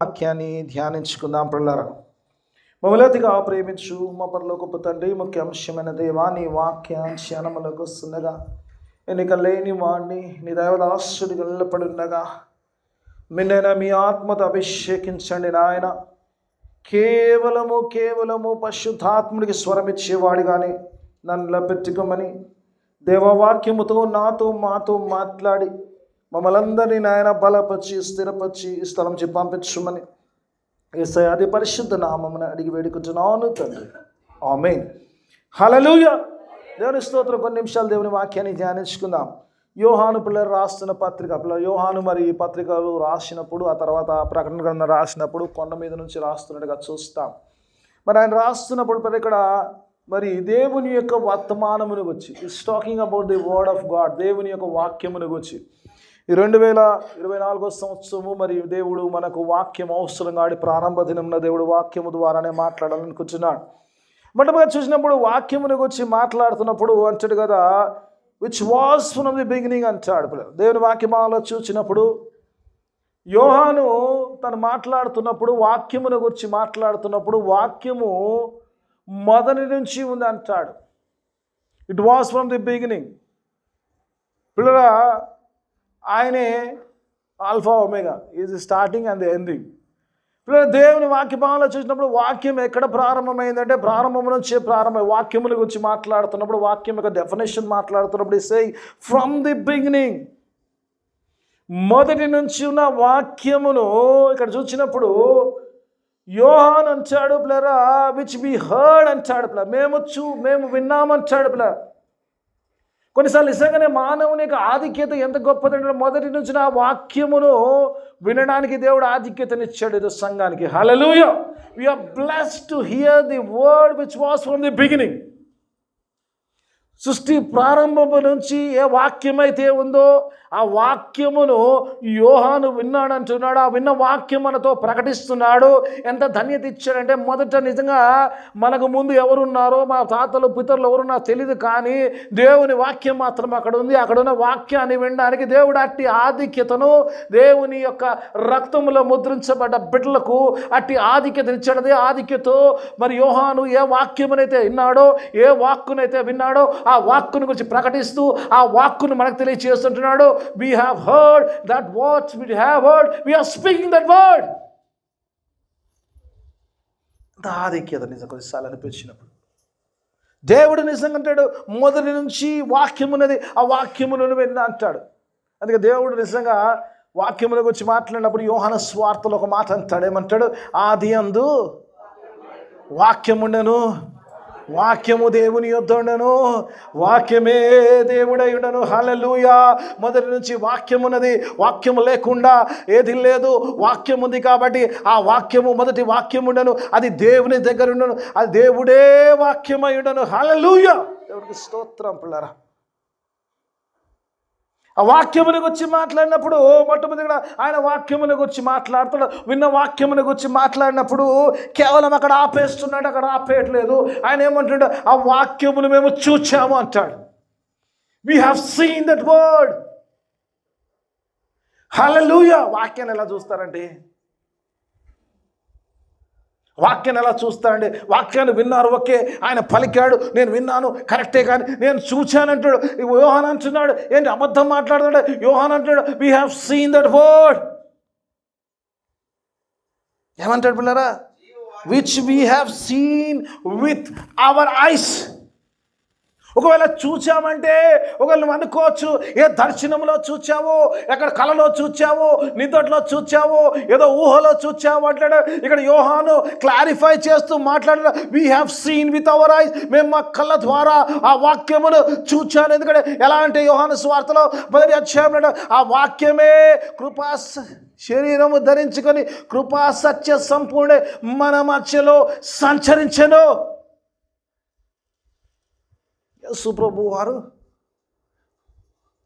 వాక్యాన్ని ధ్యానించుకుందాం పిల్లరా. మమ్మల్నిగా ప్రేమించు మా పరలోకపు తండ్రి, ముఖ్య అంశమైన దేవా, నీ వాక్యాధ్యానములకు వస్తుండగా ఎన్నిక లేని వాడిని నీ దైవదాసుడిగా నిలబడి ఉండగా మిన్నైనా మీ ఆత్మతో అభిషేకించండి నాయన. కేవలము పరిశుద్ధాత్ముడికి స్వరమిచ్చేవాడిగానే నన్ను పెట్టుకోమని దేవవాక్యముతో మాతో మాట్లాడి మమ్మల్ని అందరినీ నాయన బలపరిచి స్థిరపరిచి ఈ స్థలం పంపించమని యేసయ్య అతి పరిశుద్ధ నామమున అడిగి వేడుకుంటున్నాను తండ్రి, ఆమేన్. హల్లెలూయా. దేవుని స్తోత్రం. కొన్ని నిమిషాలు దేవుని వాక్యాన్ని ధ్యానించుకుందాం. యోహాను పిల్లలు రాస్తున్న పత్రిక, యోహాను మరి ఈ పత్రికలు రాసినప్పుడు, ఆ తర్వాత ప్రకటన గ్రంథం రాసినప్పుడు కొండ మీద నుంచి రాస్తున్నట్టుగా చూస్తాం. మరి ఆయన రాస్తున్నప్పుడు ఇక్కడ మరి దేవుని యొక్క వర్తమానమును వచ్చి it's talking about the word of God, దేవుని యొక్క వాక్యమును వచ్చి ఈ 2024 సంవత్సరము మరి దేవుడు మనకు వాక్యం అవసరం కాడి ప్రారంభ దినమున దేవుడు వాక్యము ద్వారానే మాట్లాడాలనుకుంటున్నాడు. మొట్టమొదటి చూసినప్పుడు వాక్యమును వచ్చి మాట్లాడుతున్నప్పుడు అంటాడు కదా, which was from the beginning అంటాడు. దేవుని వాక్యమాలో చూసినప్పుడు యోహాను తను మాట్లాడుతున్నప్పుడు వాక్యమును గురించి మాట్లాడుతున్నప్పుడు వాక్యము మొదటి నుంచి ఉంది అంటాడు. It was from the beginning. పిల్లరా, ఆయనే alpha omega, is starting and the ending. పిల్లలు, దేవుని వాక్యభావంలో చూసినప్పుడు వాక్యం ఎక్కడ ప్రారంభమైందంటే ప్రారంభం నుంచే ప్రారంభం. వాక్యముల గురించి మాట్లాడుతున్నప్పుడు వాక్యం యొక్క డెఫినేషన్ మాట్లాడుతున్నప్పుడు సే ఫ్రమ్ ది బిగినింగ్, మొదటి నుంచి ఉన్న వాక్యమును ఇక్కడ చూసినప్పుడు యోహాన్ అంటాడు పిల్లరా, విచ్ వి హర్డ్ అంటాడు పిల్ల, మేము విన్నామంటాడు పిల్ల. కొన్నిసార్లు నిజంగానే మానవుని యొక్క ఆధిక్యత ఎంత గొప్పదంటే మొదటి నుంచి ఆ వాక్యమును వినడానికి దేవుడు ఆధిక్యతనిచ్చాడు ఇది సంఘానికి. Hallelujah. We are blessed to hear the word which was from the beginning. సృష్టి ప్రారంభము నుంచి ఏ వాక్యమైతే ఉందో ఆ వాక్యమును యోహాను విన్నాడంటున్నాడు. ఆ విన్న వాక్యం మనతో ప్రకటిస్తున్నాడు. ఎంత ధన్యత ఇచ్చాడంటే, మొదట నిజంగా మనకు ముందు ఎవరున్నారో, మా తాతలు పితరులు ఎవరున్నారో తెలియదు, కానీ దేవుని వాక్యం మాత్రం అక్కడ ఉంది. అక్కడున్న వాక్యాన్ని వినడానికి దేవుడు అట్టి ఆధిక్యతను దేవుని యొక్క రక్తములో ముద్రించబడ్డ బిడ్డలకు అట్టి ఆధిక్యతనిచ్చాడు. ఆధిక్యతో మరి యోహాను ఏ వాక్యమునైతే విన్నాడో, ఏ వాక్కునైతే విన్నాడో ఆ వాక్కును గురించి ప్రకటిస్తూ ఆ వాక్కును మనకు తెలియజేస్తుంటున్నాడు. We have heard that what we have heard, we are speaking that word. ఆధిక్యత నిజం కొన్నిసార్లు అనిపించినప్పుడు దేవుడు నిజంగా అంటాడు, మొదటి నుంచి వాక్యం ఉన్నది, ఆ వాక్యములను విన్నా అంటాడు. అందుకే దేవుడు నిజంగా వాక్యముల గురించి మాట్లాడినప్పుడు యోహాను సువార్తలో ఒక మాట అంటాడు. ఏమంటాడు? ఆది అందు వాక్యముండెను, వాక్యము దేవుని యొద్ద ఉండెను, వాక్యమే దేవుడై ఉండెను. హల్లెలూయా. మొదటి నుంచి వాక్యం ఉన్నది, వాక్యము లేకుండా ఏది లేదు. వాక్యం ఉంది కాబట్టి ఆ వాక్యము మొదటి వాక్యం ఉండెను, అది దేవుని దగ్గర ఉండను, అది దేవుడే వాక్యమై ఉండను. హల్లెలూయా. దేవుడికి స్తోత్రం పిల్లరా. ఆ వాక్యముని గురించి మాట్లాడినప్పుడు మొట్టమొదటిగా ఆయన వాక్యముని గురించి మాట్లాడుతాడు. విన్న వాక్యముని గురించి మాట్లాడినప్పుడు కేవలం అక్కడ ఆపేస్తున్నాడు, అక్కడ ఆపేయట్లేదు. ఆయన ఏమంటాడు? ఆ వాక్యమును మేము చూచాము అంటాడు. We have seen that word. Hallelujah. వాక్యాన్ని ఎలా చూస్తారంటే, వాక్యాన్ని ఎలా చూస్తారండి? వాక్యాన్ని విన్నారు, ఓకే, ఆయన పలికాడు, నేను విన్నాను, కరెక్టే, కానీ నేను చూచానంటాడు. యోహాన్ అంటున్నాడు, ఏంటి అబద్ధం మాట్లాడుతున్నాడు? యోహాన్ అంటాడు, we have seen that word. ఏమంటాడు పిల్లరా? Which we have scene with our eyes. ఒకవేళ చూచామంటే ఒకవేళ నువ్వు అనుకోవచ్చు, ఏ దర్శనంలో చూచావో, ఎక్కడ కళలో చూచావో, నిద్రలో చూచావో, ఏదో ఊహలో చూచావో అంటాడు. ఇక్కడ యోహాను క్లారిఫై చేస్తూ మాట్లాడాడు, we have scene with our eyes. మేము మా కళ్ళ ద్వారా ఆ వాక్యమును చూచాను. ఎందుకంటే ఎలా అంటే యోహాను సువార్తలో 1వ అధ్యాయంలో ఆ వాక్యమే కృపా శరీరము ధరించుకొని కృపా సత్య సంపూర్ణ మన మధ్యలో సంచరించెను. యేసుప్రభు వారు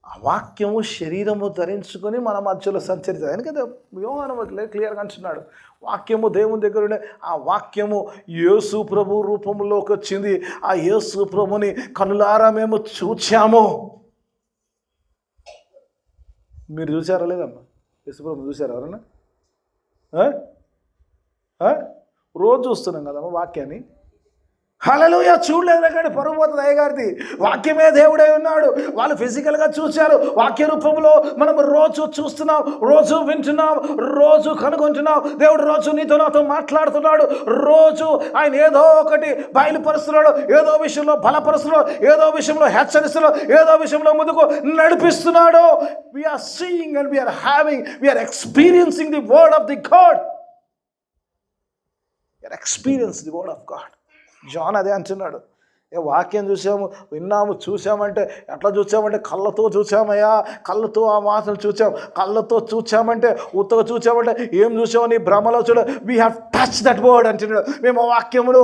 ఆ వాక్యము శరీరము ధరించుకొని మన మధ్యలో సంచరిస్తారు. ఎందుకంటే యోహాను క్లియర్గా అంటున్నాడు, వాక్యము దేవుని దగ్గర ఉండే ఆ వాక్యము యేసు ప్రభు రూపంలోకి వచ్చింది. ఆ యేసు ప్రభుని కనులారా మేము చూచాము. మీరు చూసారా లేదమ్మా? యేసు ప్రభు చూసారా ఎవరన్నా? రోజు చూస్తున్నాం కదమ్మా వాక్యాన్ని. హల్లెలూయా. చూడలేదు కానీ పరుగు పోతుంది అయ్యగారిది. వాక్యమే దేవుడై ఉన్నాడు. వాళ్ళు ఫిజికల్గా చూశారు, వాక్య రూపంలో మనం రోజు చూస్తున్నాం, రోజు వింటున్నాం, రోజు కనుగొంటున్నాం. దేవుడు రోజు నీతో నాతో మాట్లాడుతున్నాడు. రోజు ఆయన ఏదో ఒకటి బయలుపరుస్తున్నాడు, ఏదో విషయంలో బలపరుస్తున్నాడు, ఏదో విషయంలో హెచ్చరిస్తున్నాడు, ఏదో విషయంలో ముందుకు నడిపిస్తున్నాడు. We are seeing and we are having, we are experiencing the word of the God. We are experience the word of God. John అదే అంటున్నాడు. వాక్యం చూసాము, విన్నాము, చూసామంటే ఎట్లా చూసామంటే కళ్ళతో చూసామయ్యా, కళ్ళతో ఆ మాటలు చూసాం. కళ్ళతో చూసామంటే ఉత్తగా చూసామంటే ఏం చూసామో నీ భ్రమలో చూడ. We have touch that word అంటున్నాడు. మేము ఆ వాక్యమును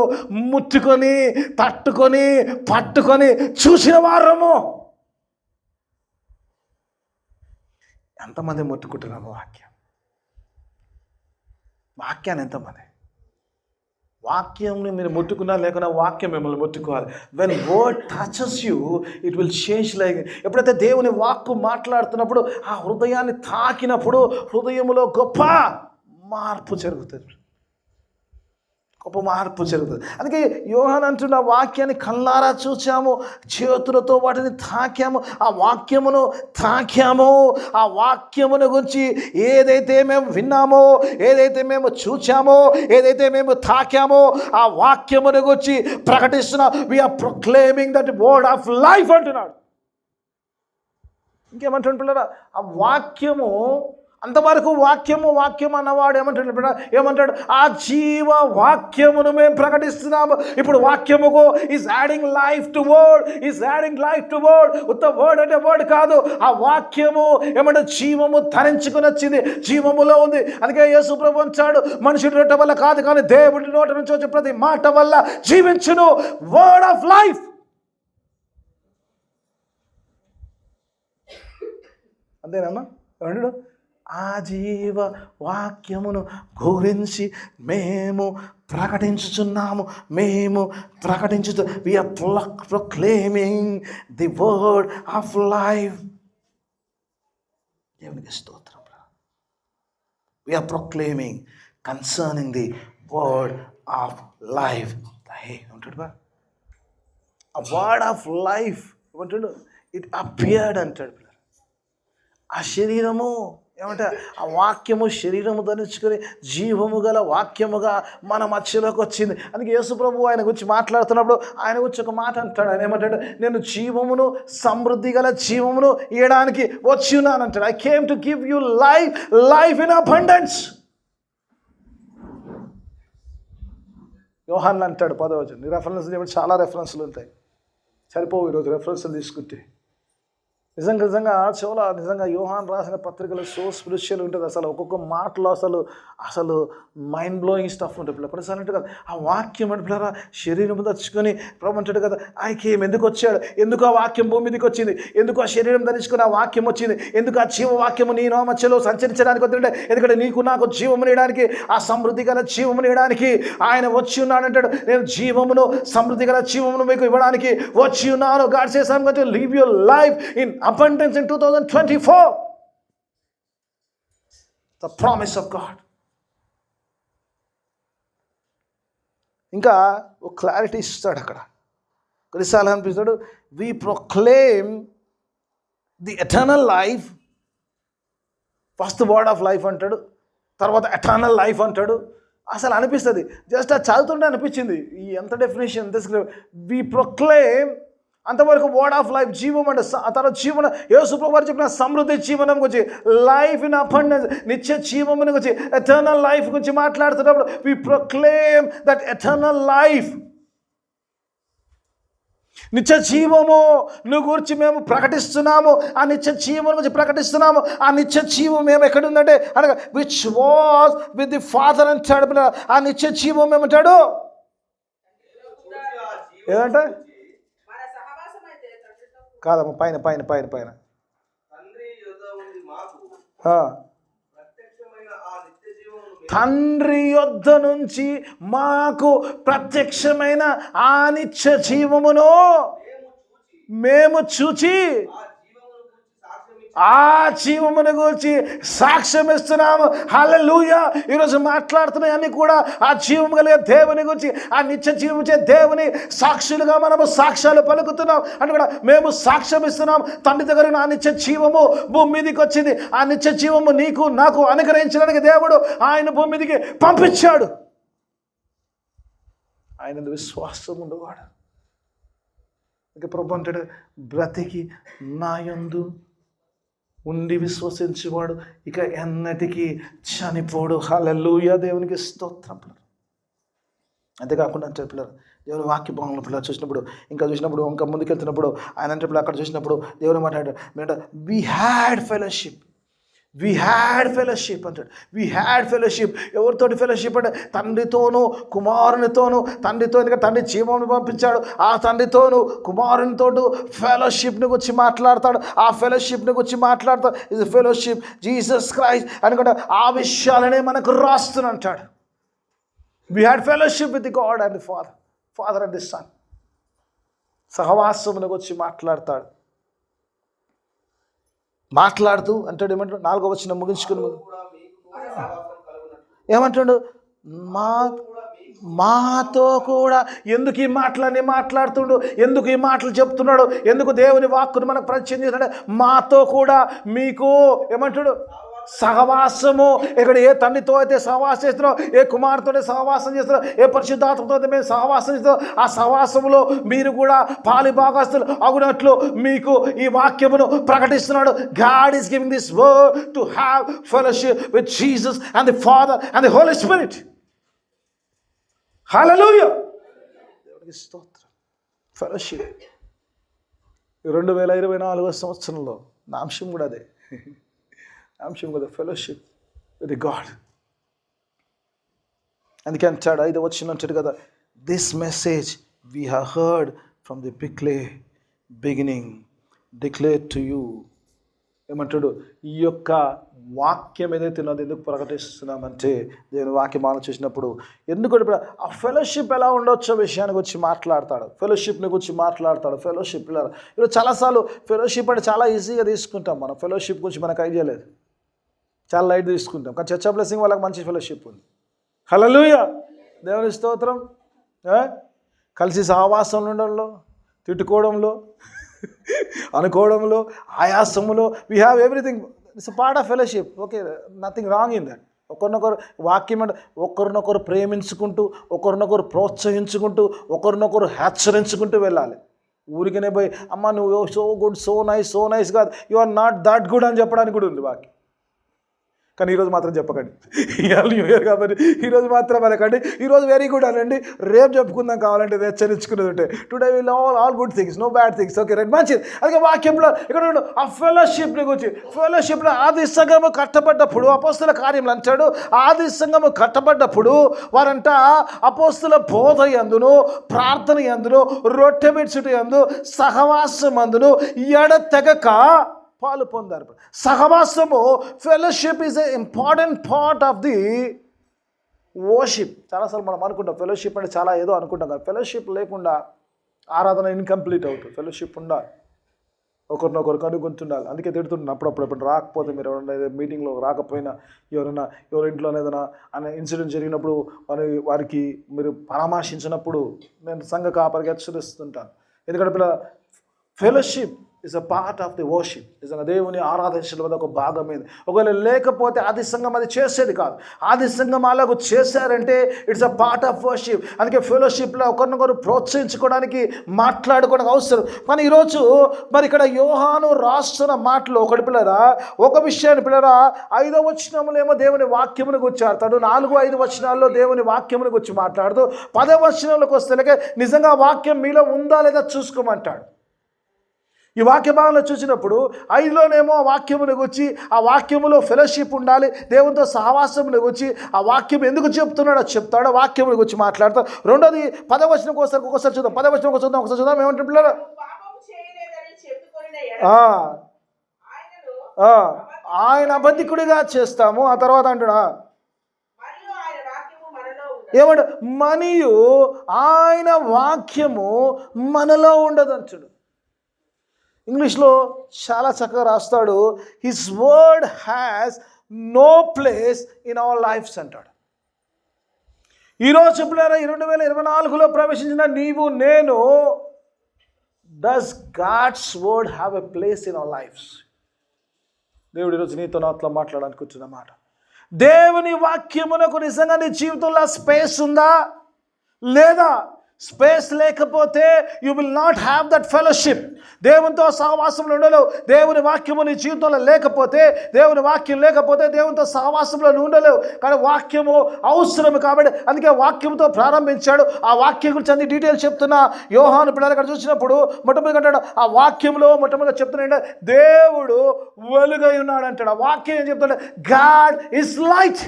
ముట్టుకొని, తట్టుకొని, పట్టుకొని చూసిన వారము. ఎంతమంది ముట్టుకుంటున్నాము వాక్యాన్ని ఎంతమంది? వాక్యంని మీరు ముట్టుకున్నా లేకున్నా వాక్యం మిమ్మల్ని ముట్టుకోవాలి. When word touches you it will change life. ఎప్పుడైతే దేవుని వాక్కు మాట్లాడుతున్నప్పుడు ఆ హృదయాన్ని తాకినప్పుడు హృదయంలో గొప్ప మార్పు జరుగుతుంది. అందుకే యోహాను అంటున్న వాక్యాన్ని కళ్ళారా చూచాము, చేతులతో వాటిని తాకాము, ఆ వాక్యమును తాకాము. ఆ వాక్యమును గురించి ఏదైతే మేము విన్నామో, ఏదైతే మేము చూచామో, ఏదైతే మేము తాకామో ఆ వాక్యమును గురించి ప్రకటిస్తున్నాం. We are proclaiming that word of life అంటున్నాడు. ఇంకేమంటున్నారా? ఆ వాక్యము అంతవరకు వాక్యం అన్నవాడు ఏమంటాడు? ఆ జీవ వాక్యమును మేము ప్రకటిస్తున్నాము. ఇప్పుడు వాక్యముకు is adding life to word. ఉత్త వర్డ్ అంటే వర్డ్ కాదు. ఆ వాక్యము ఏమంటే జీవము ధరించుకుని వచ్చింది, జీవములో ఉంది. అందుకే యేసు ప్రభువు అంటాడు, మనుషుడి నోట వల్ల కాదు కానీ దేవుడి నోట నుంచి వచ్చే ప్రతి మాట వల్ల జీవించును. Word of life. అంతేనమ్మా? ఏమంటాడు? ఆ జీవ వాక్యమును గురించి మేము ప్రకటించుచున్నాము. we are proclaiming the word of life. దేవునికి స్తోత్రం. we are proclaiming concerning the word of life. ఏమంటాడు? ఆ వర్డ్ ఆఫ్ లైఫ్ ఏమంటాడు? ఇట్ అపియర్డ్ అంటాడు. ఆ శరీరము ఏమంటే ఆ వాక్యము శరీరము ధరించుకొని జీవము గల వాక్యముగా మన మధ్యలోకి వచ్చింది. అందుకే యేసు ప్రభువు ఆయన గురించి మాట్లాడుతున్నప్పుడు ఆయన గురించి ఒక మాట అంటాడు. ఆయన ఏమంటాడు? నేను జీవమును, సమృద్ధి గల జీవమును ఇవ్వడానికి వచ్చి ఉన్నాను అంటాడు. I came to give you life in abundance. యోహాను అంటాడు 10వ వచనం. నీ రెఫరెన్స్ చాలా రెఫరెన్స్లు ఉంటాయి, సరిపోవు ఈరోజు రెఫరెన్స్లు తీసుకుంటే. నిజంగా చాలా నిజంగా యోహాను రాసిన పత్రికలు సో స్పిరిచువల్ ఉంటుంది. అసలు ఒక్కొక్క మాటలో అసలు మైండ్ బ్లోయింగ్ స్టఫ్ ఉంటుంది. ప్రతిసారి అంటే కదా ఆ వాక్యం అంటే పిల్లరా శరీరం తెచ్చుకొని ప్రభు అంటాడు కదా, ఆయనకేం ఎందుకు వచ్చాడు, ఎందుకు ఆ వాక్యం భూమి మీదకి వచ్చింది, ఎందుకు ఆ శరీరం ధరించుకొని ఆ వాక్యం వచ్చింది, ఎందుకు ఆ జీవవాక్యము నీ మధ్యలో సంచరించడానికి వచ్చిందంటే ఎందుకంటే నీకు నాకు జీవము నేయడానికి, ఆ సమృద్ధి గల జీవము నేయడానికి ఆయన వచ్చి ఉన్నాడంటాడు. నేను జీవమును, సమృద్ధి గల జీవమును మీకు ఇవ్వడానికి వచ్చి ఉన్నాను. God says I am going to live your life in abundance in 2024. The promise of God. ఇంకా ఒక క్లారిటీ ఇస్తాడు అక్కడ. కొన్నిసార్లు అనిపిస్తాడు we proclaim the eternal life. First word of life అంటాడు, తర్వాత ఎటర్నల్ లైఫ్ అంటాడు. అసలు అనిపిస్తుంది జస్ట్ అది చదువుతుంటే అనిపించింది ఎంత డెఫినేషన్. we proclaim అంతవరకు వర్డ్ ఆఫ్ లైఫ్ జీవం అంటే తర్వాత జీవన యేసు ప్రభువు వారు చెప్పిన సమృద్ధి జీవనం గురించి, లైఫ్ ఇన్ అబండెన్స్ నిత్య జీవమును గురించి, ఎటర్నల్ లైఫ్ గురించి మాట్లాడుతున్నప్పుడు వి ప్రొక్లెయిమ్ దట్ ఎటర్నల్ లైఫ్. నిత్య జీవము నువ్వు గురించి మేము ప్రకటిస్తున్నాము. ఆ నిత్య జీవం గురించి ప్రకటిస్తున్నాము. ఆ నిత్య జీవం మేము ఎక్కడుందంటే అనగా which was with the father అంటాడు. ఆ నిత్య జీవం ఏమంటాడు? ఏదంటే కాదమ్మా, పైన తండ్రి యొద్ద నుంచి మాకు ప్రత్యక్షమైన ఆ నిత్య జీవమును మేము చూచి ఆ జీవమును గురించి సాక్ష్యం ఇస్తున్నాము. హల్లెలూయా. ఈరోజు మాట్లాడుతున్నాయన్నీ కూడా ఆ జీవము కలిగే దేవుని గురించి, ఆ నిత్య జీవించే దేవుని సాక్షులుగా మనము సాక్ష్యాలు పలుకుతున్నాం అని కూడా మేము సాక్ష్యం ఇస్తున్నాం. తండ్రి దగ్గర ఆ నిత్య జీవము భూమి మీదకి వచ్చింది. ఆ నిత్య జీవము నీకు నాకు అనుగ్రహించడానికి దేవుడు ఆయన భూమి మీదకి పంపించాడు. ఆయన విశ్వాసం ఉండేవాడు. ఇక ప్రభు అంటాడు, బ్రతికి నా యందు ఉండి విశ్వసించేవాడు ఇక ఎన్నటికీ చనిపోడు. హల్లెలూయా. దేవునికి స్తోత్రం. అంతేకాకుండా అంటే పిల్లలు దేవుని వాక్య భావంలో పిల్లలు చూసినప్పుడు, ఇంకా చూసినప్పుడు, ఇంకా ముందుకెళ్తున్నప్పుడు ఆయన అంటే పిల్లలు అక్కడ చూసినప్పుడు దేవుని మాట్లాడాడు, మేట వి హ్యాడ్ ఫెలోషిప్ అంటాడు. We had fellowship. ఎవరితోటి ఫెలోషిప్ అంటే తండ్రితోనూ కుమారునితోనూ. ఎందుకంటే తండ్రి జీవమును పంపించాడు. ఆ తండ్రితోనూ కుమారునితోనూ ఫెలోషిప్ని గురించి మాట్లాడతాడు. ఆ ఫెలోషిప్ని గురించి మాట్లాడతాడు. ఇది ఫెలోషిప్ జీసస్ క్రైస్ట్ అనుకుంటే ఆ విషయాలనే మనకు రాస్తున్నంటాడు. We had fellowship with God and the father and the son. సహవాసమును గురించి మాట్లాడుతూ అంటాడు. ఏమంటాడు? 4వ వచనం ముగించుకుని ఏమంటాడు? మాతో కూడా. ఎందుకు ఈ మాటలన్నీ మాట్లాడుతుండు? ఎందుకు ఈ మాటలు చెప్తున్నాడు? ఎందుకు దేవుని వాక్కును మనకు పరిచయం చేస్తున్నాడు? మాతో కూడా మీకు ఏమంటాడు? సహవాసము. ఇక్కడ ఏ తండ్రితో అయితే సహవాసం చేస్తున్నారో, ఏ కుమారుతో సహవాసం చేస్తున్నారో, ఏ పరిశుద్ధాత్మతో అయితే మేము సహవాసం చేస్తున్నారో, ఆ సహవాసములో మీరు కూడా పాలిభాగస్తులు అగునట్లు మీకు ఈ వాక్యమును ప్రకటిస్తున్నాడు. God is giving this word to have fellowship with Jesus and the father and the holy spirit. Hallelujah. దేవునికి స్తోత్రం. ఫెలోషిప్ 2024 సంవత్సరంలో నా అంశం కూడా అదే. Fellowship with God. అందుకే అంటాడు 5వ వచనం అంటాడు కదా, this message we have heard from the beginning declare to you. ఏమంటాడు? ఈ యొక్క వాక్యం ఏదైతే ఉన్నది ఎందుకు ప్రకటిస్తున్నామంటే దేవుని వాక్యం చూసినప్పుడు ఎందుకంటే ఆ ఫెలోషిప్ ఎలా ఉండొచ్చో విషయాన్ని గురించి మాట్లాడతాడు. ఫెలోషిప్ని గురించి మాట్లాడతాడు. ఫెలోషిప్ ఇలా చాలాసార్లు ఫెలోషిప్ అంటే చాలా ఈజీగా తీసుకుంటాం. మనం ఫెలోషిప్ గురించి మనకు ఐడియా లేదు, చాలా లైట్ తీసుకుంటాం. కానీ చర్చ్ ఆఫ్ బ్లెస్సింగ్ వాళ్ళకి మంచి ఫెలోషిప్ ఉంది. హల్లెలూయా. దేవుని స్తోత్రం. కలిసి సహవాసంలో ఉండడంలో, తిట్టుకోవడంలో, అనుకోవడంలో, ఆయాసములో, we have everything. It's part of fellowship. Okay, nothing wrong in that. ఒకరినొకరు వాక్యం అంటే ఒకరినొకరు ప్రేమించుకుంటూ, ఒకరినొకరు ప్రోత్సహించుకుంటూ, ఒకరినొకరు హెచ్చరించుకుంటూ వెళ్ళాలి. ఊరికనే పోయి అమ్మ నువ్వు సో గుడ్, సో నైస్ కాదు, you are not that good అని చెప్పడానికి కూడా ఉంది వాక్యం. కానీ ఈరోజు మాత్రం చెప్పకండి. ఇవాళ న్యూ ఇయర్ కాబట్టి ఈరోజు మాత్రం అనకండి. ఈరోజు వెరీ గుడ్ అనండి, రేపు చెప్పుకుందాం కావాలంటే హెచ్చరించుకునేది ఉంటే. Today will all good things, no bad things. Okay right, మంచిది. అందుకే వాక్యంలో ఇక్కడ ఆ ఫెలోషిప్ని గురించి, ఫెలోషిప్లో ఆది సంఘము కట్టబడ్డప్పుడు అపోస్తుల కార్యములు అంటాడు, ఆది సంఘము కట్టబడ్డప్పుడు వారంట అపోస్తుల బోధ యందును, ప్రార్థన యందును, రొట్టె విడుచుట యందు, సహవాసం అందును ఎడతెగక పాలు పొందారు. సహవాసము, fellowship is a important part of the worship. చాలాసార్లు మనం అనుకుంటాం ఫెలోషిప్ అంటే చాలా ఏదో అనుకుంటాం కదా. ఫెలోషిప్ లేకుండా ఆరాధన ఇన్కంప్లీట్ అవుతుంది. ఫెలోషిప్ ఉండాలి, ఒకరినొకరు కనుగొంటుండాలి. అందుకే తిడుతుంటాను అప్పుడప్పుడు రాకపోతే, మీరు ఎవరైనా మీటింగ్లో రాకపోయినా, ఎవరి ఇంట్లో ఏదైనా అనే ఇన్సిడెంట్ జరిగినప్పుడు వారికి మీరు పరామర్శించినప్పుడు నేను సంఘ కాపరికి హెచ్చరిస్తుంటాను. ఎందుకంటే fellowship is a part of the worship. నిజంగా దేవుని ఆరాధించడం వల్ల ఒక భాగమైంది. ఒకవేళ లేకపోతే ఆది సంఘం అది చేసేది కాదు. ఆది సంఘం అలాగూ చేశారంటే it's a part of worship. అందుకే ఫెలోషిప్లో ఒకరినొకరు ప్రోత్సహించుకోవడానికి, మాట్లాడుకోవడానికి అవసరం. కానీ ఈరోజు మరి ఇక్కడ యోహాను రాస్తున్న మాటలు ఒకటి పిల్లరా, ఒక విషయాన్ని పిల్లరా 5వ వచనంలో ఏమో దేవుని వాక్యమును గురించి ఆడతాడు, 4-5 వచనాల్లో దేవుని వాక్యమును గురించి మాట్లాడుతూ 10వ వచనంలోకి వస్తే నిజంగా వాక్యం మీలో ఉందా లేదా చూసుకోమంటాడు. ఈ వాక్య భాగంలో చూసినప్పుడు 5లోనేమో ఆ వాక్యమును గురించి, ఆ వాక్యములో ఫెలోషిప్ ఉండాలి, దేవునితో సహవాసమును గురించి, ఆ వాక్యం ఎందుకు చెప్తున్నాడో చెప్తాడో వాక్యమును గురించి మాట్లాడతాడు. రెండోది 10వ వచనం ఒకసారి చూద్దాం. 10వ వచనం ఒకసారి చూద్దాం. ఏమంటున్నారు? ఆయన అబద్ధికుడిగా చేస్తాము. ఆ తర్వాత అంటున్నా ఏమంట, మరియు ఆయన వాక్యము మనలో ఉండదు అంటాడు. ఇంగ్లీష్లో చాలా చక్కగా రాస్తాడు, his word has no place in our lives అంటాడు. ఈరోజు పిల్లరా 2024లో ప్రవేశించిన నీవు నేను, does God's word have a place in our lives? దేవుడు ఈరోజు నీతో నాతో మాట్లాడడానికి వచ్చిన మాట, దేవుని వాక్యమునకు నిజంగా నీ జీవితంలో స్పేస్ ఉందా లేదా? స్పేస్ లేకపోతే you will not have that fellowship. దేవునితో సహవాసంలో ఉండలేవు. దేవుని వాక్యము నీ జీవితంలో లేకపోతే, దేవుని వాక్యం లేకపోతే దేవునితో సహవాసంలో ఉండలేవు. కానీ వాక్యము అవసరం కాబట్టి అందుకే వాక్యంతో ప్రారంభించాడు. ఆ వాక్యం గురించి అన్ని డీటెయిల్స్ చెప్తున్నా. యోహాను పిల్లలు ఇక్కడ చూసినప్పుడు మొట్టమొదటి అంటాడు, ఆ వాక్యంలో మొట్టమొదటి చెప్తున్నాడు దేవుడు వెలుగై ఉన్నాడు అంటాడు. ఆ వాక్యం ఏం చెప్తాడు? God is light.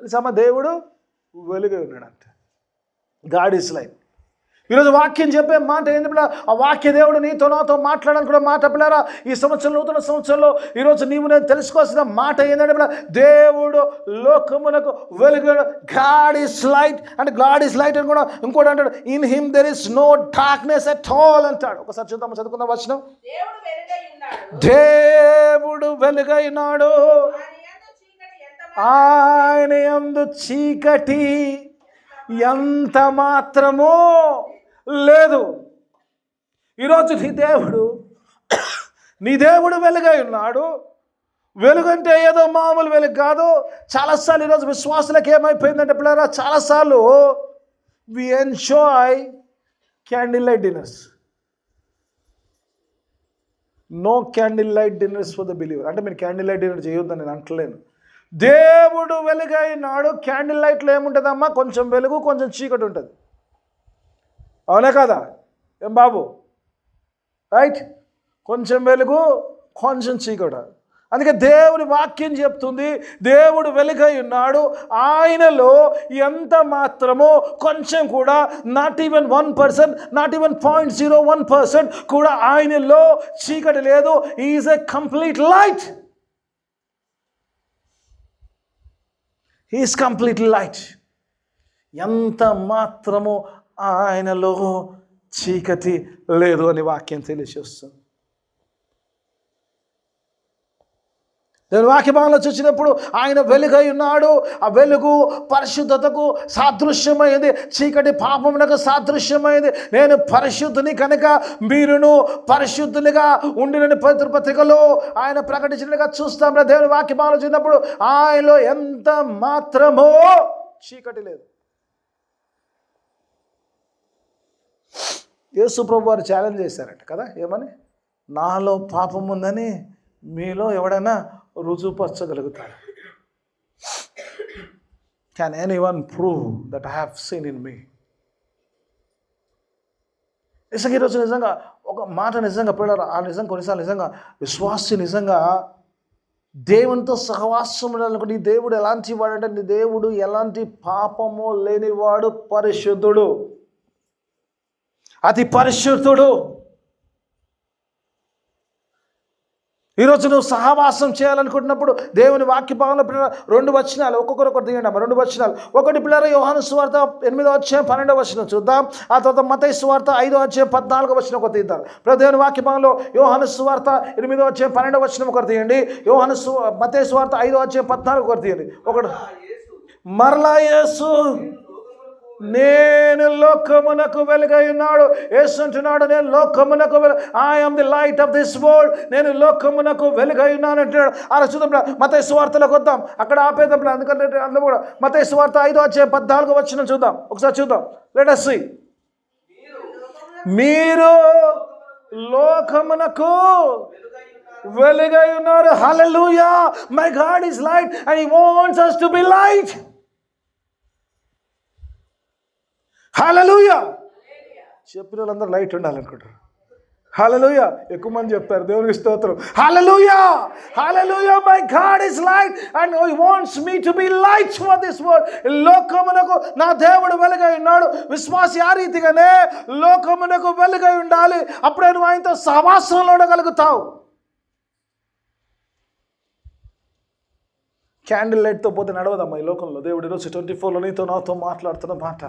తెలుసమ్మా, దేవుడు వెలుగై ఉన్నాడంట. God is light. ఈరోజు వాక్యం చెప్పే మాట ఏంటి పిల్ల? ఆ వాక్య దేవుడు నీతో నాతో మాట్లాడడానికి కూడా మాట పిల్లరా. ఈ సంవత్సరం నూతన సంవత్సరంలో ఈరోజు నీవు నేను తెలుసుకోవాల్సిన మాట ఏంటంటే పిల్ల, దేవుడు లోకమునకు వెలుగు. గాడ్ ఈస్ లైట్ అంటే గాడ్ ఈస్ లైట్ అని కూడా ఇంకోటి అంటాడు, in him there is no darkness at all అంటాడు. ఒకసారి చూద్దాం, చదువుకుందాం వచనం. దేవుడు వెలుగైనాడు, ఆయన యందు చీకటి ఎంత మాత్రమో లేదు. ఈరోజు నీ దేవుడు వెలుగై ఉన్నాడు. వెలుగంటే ఏదో మామూలు వెలుగు కాదు. చాలాసార్లు ఈరోజు విశ్వాసులకు ఏమైపోయిందంటే పిల్లరా, చాలాసార్లు we enjoy candle light dinners. No candle light dinners for the believer. అంటే మీరు క్యాండిల్ లైట్ డిన్నర్ చేయొద్దని నేను అంటలేను. దేవుడు వెలుగైనాడు. క్యాండిల్ లైట్లో ఏముంటుందమ్మా? కొంచెం వెలుగు, కొంచెం చీకటి ఉంటుంది. అవునా కదా ఏం బాబు? రైట్, కొంచెం వెలుగు, కొంచెం చీకటి. అందుకే దేవుని వాక్యం చెప్తుంది, దేవుడు వెలుగై ఉన్నాడు, ఆయనలో ఎంత మాత్రమో కొంచెం కూడా, నాట్ ఈవెన్ 1%, నాట్ ఈవెన్ 0.01% కూడా ఆయనలో చీకటి లేదు. Is a complete light. He is completely light. ఎంత మాత్రము ఆయనలో చీకటి లేదు అని వాక్యం తెలియజేస్తుంది. నేను వాక్య భాగంలో చూసినప్పుడు ఆయన వెలుగై ఉన్నాడు. ఆ వెలుగు పరిశుద్ధతకు సాదృశ్యమైంది, చీకటి పాపమునకు సాదృశ్యమైంది. నేను పరిశుద్ధుని కనుక మీరును పరిశుద్ధులుగా ఉండినని పత్రికలో ఆయన ప్రకటించినట్టుగా చూస్తాం. దేవుని వాక్య భాగంలో చూసినప్పుడు ఆయనలో ఎంత మాత్రమో చీకటి లేదు. యేసు ప్రభు వారు ఛాలెంజ్ చేశారట కదా, ఏమని? నాలో పాపం ఉందని మీలో ఎవడైనా రుజువుపరచగలుగుతాడు? Can anyone prove that I have sin in me? నిజంగా ఈరోజు నిజంగా ఒక మాట నిజంగా పిల్లలు, ఆ నిజంగా కొన్నిసార్లు నిజంగా విశ్వాసి నిజంగా దేవునితో సహవాసం ఉండాలనుకో. నీ దేవుడు ఎలాంటి వాడంటే, నీ దేవుడు ఎలాంటి పాపము లేనివాడు, పరిశుద్ధుడు, అతి పరిశుద్ధుడు. ఈరోజు నువ్వు సహవాసం చేయాలనుకుంటున్నప్పుడు దేవుని వాక్య భాగంలో పిల్లల 2 వచనాలు, ఒక్కొక్కరు ఒకటి తీయండి అమ్మ. 2 వచనాలు. ఒకటి పిల్లల యోహాను సువార్త 8వ అధ్యాయం 12వ వచనం చూద్దాం. ఆ తర్వాత మత్తయి సువార్త 5వ అధ్యాయం 14వ వచనం ఒకటి తీద్దాం. దేవుని వాక్య భాగంలో యోహాను సువార్త 8వ అధ్యాయం 12వ వచనం ఒకటి తీయండి. మత్తయి సువార్త 5వ అధ్యాయం 14 ఒకటి తీయండి. ఒకటి మరలా యేసు నేను లోకమునకు వెలుగై ఉన్నాడు. యేసు అంటున్నాడు, నేను లోకమునకు I am the light of this world. నేను లోకమునకు వెలుగై ఉన్నాను అంటున్నాడు. అలా చూద్దాం, మత్తయి సువార్తలోకి వద్దాం. అక్కడ ఆపేద్దాం, ఎందుకంటే అందులో కూడా మత్తయి సువార్త 5వ అధ్యాయం 14వ వచనం చూద్దాం. ఒకసారి చూద్దాం. Let us see. మీరు లోకమునకు వెలుగై ఉన్నారు. Hallelujah. My God is light and he wants us to be light. Hallelujah. చెప్పిన వాళ్ళందరూ లైట్ ఉండాలనుకుంటారు. హల్లెలూయా. ఎక్కువ మంది చెప్తారు. దేవునికి స్తోత్రం. Hallelujah, hallelujah. My God is light and he wants me to be light for this world. లోకమునకు నా దేవుడు వెలుగై ఉన్నాడు. విశ్వాసి ఆ రీతిగానే లోకమునకు వెలుగై ఉండాలి. అప్పుడే నువ్వు ఆయనతో సహవాసంలో ఉండగలుగుతావు. క్యాండిల్ లైట్తో పోతే నడవదమ్మా ఈ లోకంలో. దేవుడు ఈరోజు 24లో నీతో నాతో మాట్లాడుతున్న మాట,